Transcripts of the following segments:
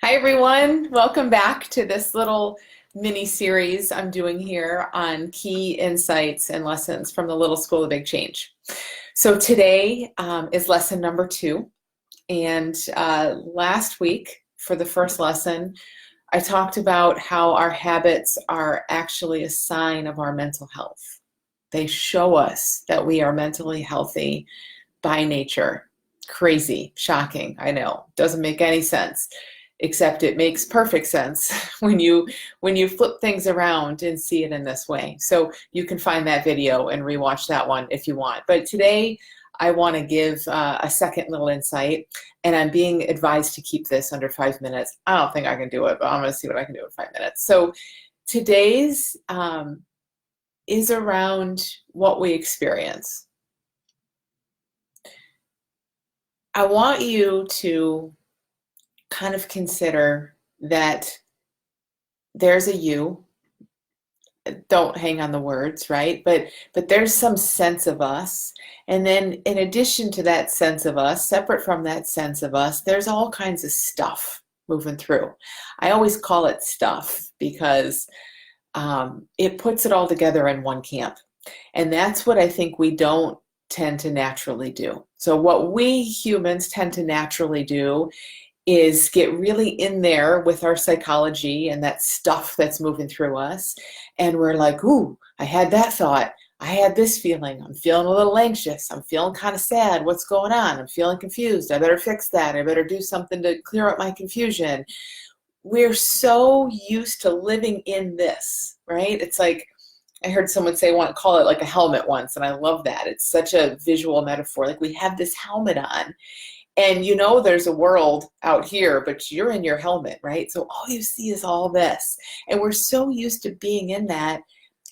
Hi everyone, welcome back to this little mini series I'm doing here on key insights and lessons from the Little School of Big Change. So today is lesson number 2, and last week for the first lesson I talked about how our habits are actually a sign of our mental health. They show us that we are mentally healthy by nature. Crazy, shocking, I know, doesn't make any sense, except it makes perfect sense when you flip things around and see it in this way. So you can find that video and rewatch that one if you want. But today I want to give a second little insight, and I'm being advised to keep this under 5 minutes. I don't think I can do it, but I'm going to see what I can do in 5 minutes. So today's is around what we experience. I want you to kind of consider that there's a you. Don't hang on the words, right? But there's some sense of us. And then in addition to that sense of us, separate from that sense of us, there's all kinds of stuff moving through. I always call it stuff because it puts it all together in one camp. And that's what I think we don't tend to naturally do. So what we humans tend to naturally do is get really in there with our psychology and that stuff that's moving through us. And we're like, ooh, I had that thought. I had this feeling. I'm feeling a little anxious. I'm feeling kind of sad. What's going on? I'm feeling confused. I better fix that. I better do something to clear up my confusion. We're so used to living in this, right? It's like, I heard someone say, call it like a helmet once, and I love that. It's such a visual metaphor. Like we have this helmet on, and you know there's a world out here, but you're in your helmet, right? So all you see is all this. And we're so used to being in that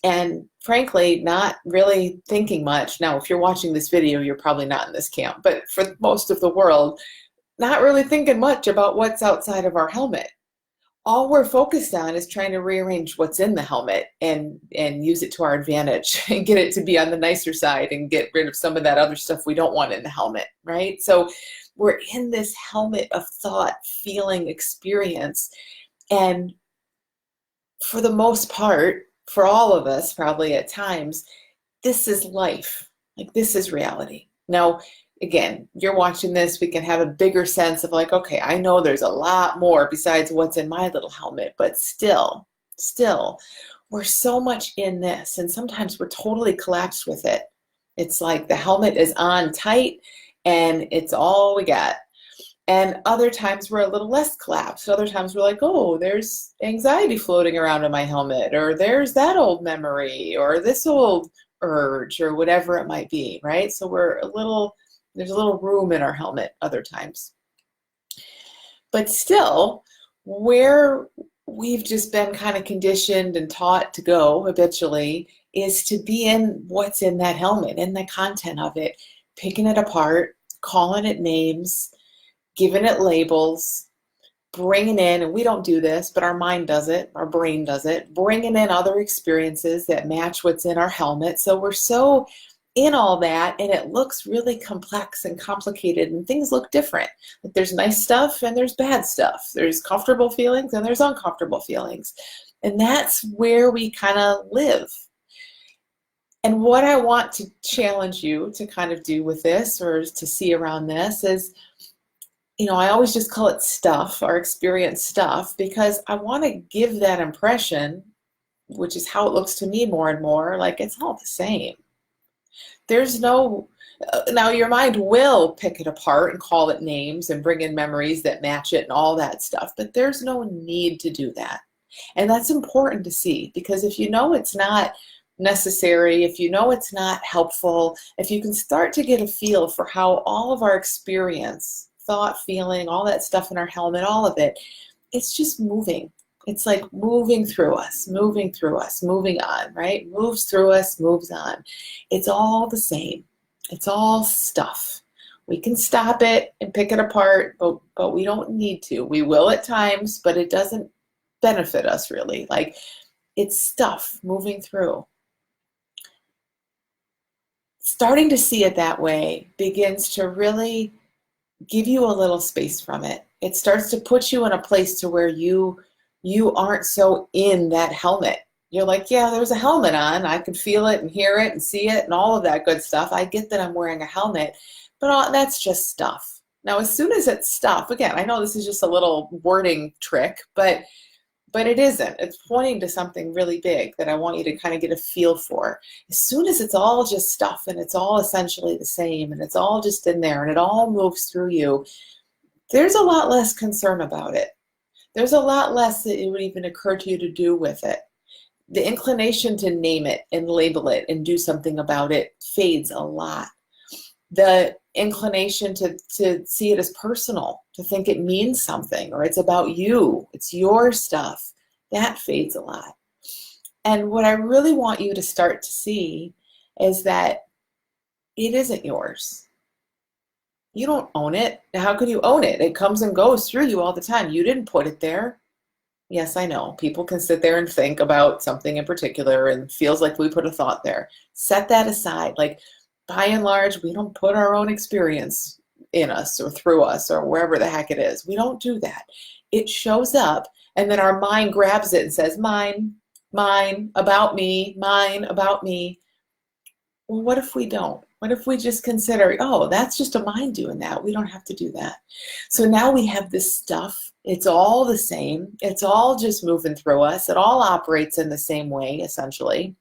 and frankly, not really thinking much. Now, if you're watching this video, you're probably not in this camp, but for most of the world, not really thinking much about what's outside of our helmet. All we're focused on is trying to rearrange what's in the helmet and use it to our advantage and get it to be on the nicer side and get rid of some of that other stuff we don't want in the helmet, right? So we're in this helmet of thought, feeling, experience. And for the most part, for all of us, probably at times, this is life. Like this is reality. Now, again, you're watching this, we can have a bigger sense of like, okay, I know there's a lot more besides what's in my little helmet, but still, we're so much in this. And sometimes we're totally collapsed with it. It's like the helmet is on tight and it's all we got. And other times we're a little less collapsed. Other times we're like, oh, there's anxiety floating around in my helmet, or there's that old memory, or this old urge, or whatever it might be, right? So there's a little room in our helmet other times. But still, where we've just been kind of conditioned and taught to go habitually is to be in what's in that helmet, in the content of it, picking it apart, calling it names, giving it labels, bringing in, and we don't do this, but our mind does it, our brain does it, bringing in other experiences that match what's in our helmet. So we're so in all that, and it looks really complex and complicated, and things look different. Like there's nice stuff and there's bad stuff. There's comfortable feelings and there's uncomfortable feelings. And that's where we kind of live. And what I want to challenge you to kind of do with this, or to see around this, is, I always just call it stuff, or experience stuff, because I want to give that impression, which is how it looks to me more and more, like it's all the same. There's no, now your mind will pick it apart and call it names and bring in memories that match it and all that stuff, but there's no need to do that. And that's important to see, because if you know it's not necessary, if you know it's not helpful, if you can start to get a feel for how all of our experience, thought, feeling, all that stuff in our helmet, all of it, it's just moving. It's like moving through us, moving on, right? Moves through us, moves on. It's all the same. It's all stuff. We can stop it and pick it apart, but we don't need to. We will at times, but it doesn't benefit us really. Like it's stuff moving through. Starting to see it that way begins to really give you a little space from it. it starts to put you in a place to where you aren't so in that helmet. You're like, yeah, there's a helmet on. I can feel it and hear it and see it and all of that good stuff. I get that I'm wearing a helmet, but that's just stuff. Now, as soon as it's stuff, again, I know this is just a little wording trick, but it isn't. It's pointing to something really big that I want you to kind of get a feel for. As soon as it's all just stuff and it's all essentially the same and it's all just in there and it all moves through you, there's a lot less concern about it. There's a lot less that it would even occur to you to do with it. The inclination to name it and label it and do something about it fades a lot. The inclination to see it as personal, to think it means something or it's about you, it's your stuff, that fades a lot. And what I really want you to start to see is that it isn't yours. You don't own it. How could you own it? It comes and goes through you all the time. You didn't put it there. Yes, I know. People can sit there and think about something in particular and feels like we put a thought there. Set that aside. Like, by and large, we don't put our own experience in us or through us or wherever the heck it is. We don't do that. It shows up and then our mind grabs it and says, mine, about me, mine, about me. Well, what if we don't? What if we just consider, oh, that's just a mind doing that. We don't have to do that. So now we have this stuff. It's all the same. It's all just moving through us. It all operates in the same way, essentially.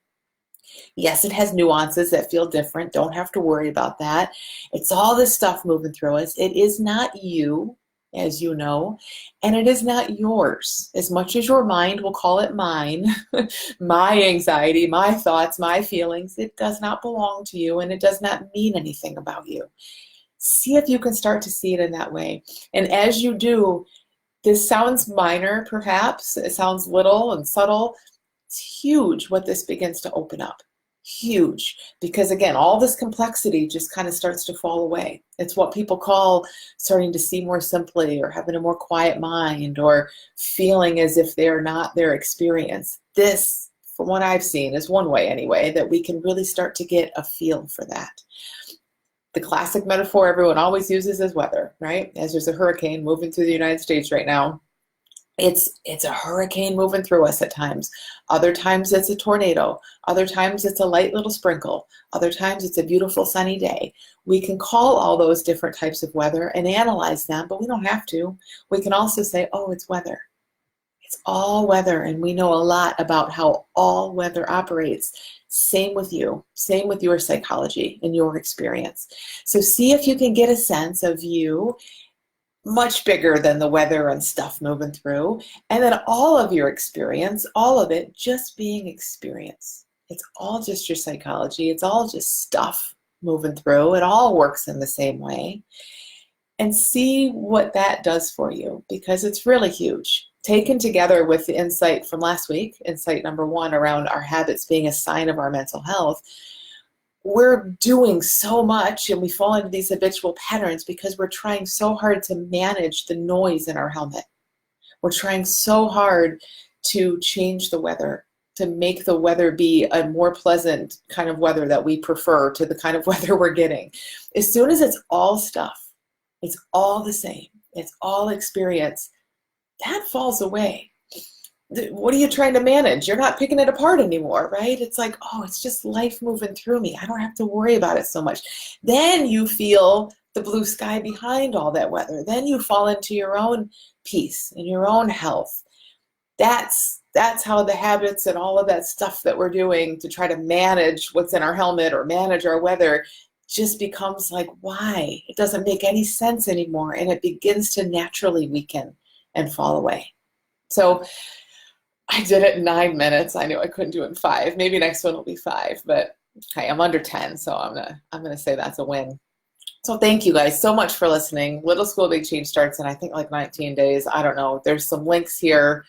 Yes, it has nuances that feel different. Don't have to worry about that. It's all this stuff moving through us. It is not you, as you know, and it is not yours. As much as your mind will call it mine, my anxiety, my thoughts, my feelings, it does not belong to you and it does not mean anything about you. See if you can start to see it in that way. And as you do, this sounds minor, perhaps. It sounds little and subtle. It's huge what this begins to open up. Huge. Because again, all this complexity just kind of starts to fall away. It's what people call starting to see more simply or having a more quiet mind or feeling as if they're not their experience. This, from what I've seen, is one way anyway that we can really start to get a feel for that. The classic metaphor everyone always uses is weather, right? As there's a hurricane moving through the United States right now, it's a hurricane moving through us at times. Other times it's a tornado. Other times it's a light little sprinkle. Other times it's a beautiful sunny day. We can call all those different types of weather and analyze them, but we don't have to. We can also say, oh, it's weather. It's all weather, and we know a lot about how all weather operates. Same with you. Same with your psychology and your experience. So see if you can get a sense of you much bigger than the weather and stuff moving through, and then all of your experience, all of it just being experience. It's all just your psychology. It's all just stuff moving through. It all works in the same way. And see what that does for you, because it's really huge. Taken together with the insight from last week, insight number 1 around our habits being a sign of our mental health, we're doing so much and we fall into these habitual patterns because we're trying so hard to manage the noise in our helmet. We're trying so hard to change the weather, to make the weather be a more pleasant kind of weather that we prefer to the kind of weather we're getting. As soon as it's all stuff, it's all the same, it's all experience, that falls away. What are you trying to manage? You're not picking it apart anymore, right? It's like, oh, it's just life moving through me. I don't have to worry about it so much. Then you feel the blue sky behind all that weather. Then you fall into your own peace and your own health. That's how the habits and all of that stuff that we're doing to try to manage what's in our helmet or manage our weather just becomes like, why? It doesn't make any sense anymore. And it begins to naturally weaken and fall away. So I did it in 9 minutes. I knew I couldn't do it in 5. Maybe next one will be 5, but okay, I'm under 10, so I'm gonna say that's a win. So thank you guys so much for listening. Little School Big Change starts in I think like 19 days. I don't know. There's some links here.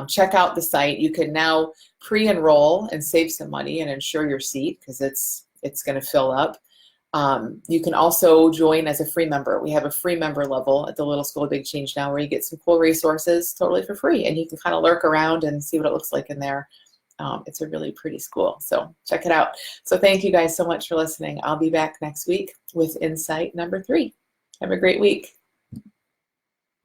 Check out the site. You can now pre-enroll and save some money and ensure your seat because it's going to fill up. You can also join as a free member. We have a free member level at the Little School Big Change now where you get some cool resources totally for free and you can kind of lurk around and see what it looks like in there. It's a really pretty school, so check it out. So thank you guys so much for listening. I'll be back next week with insight number 3. Have a great week.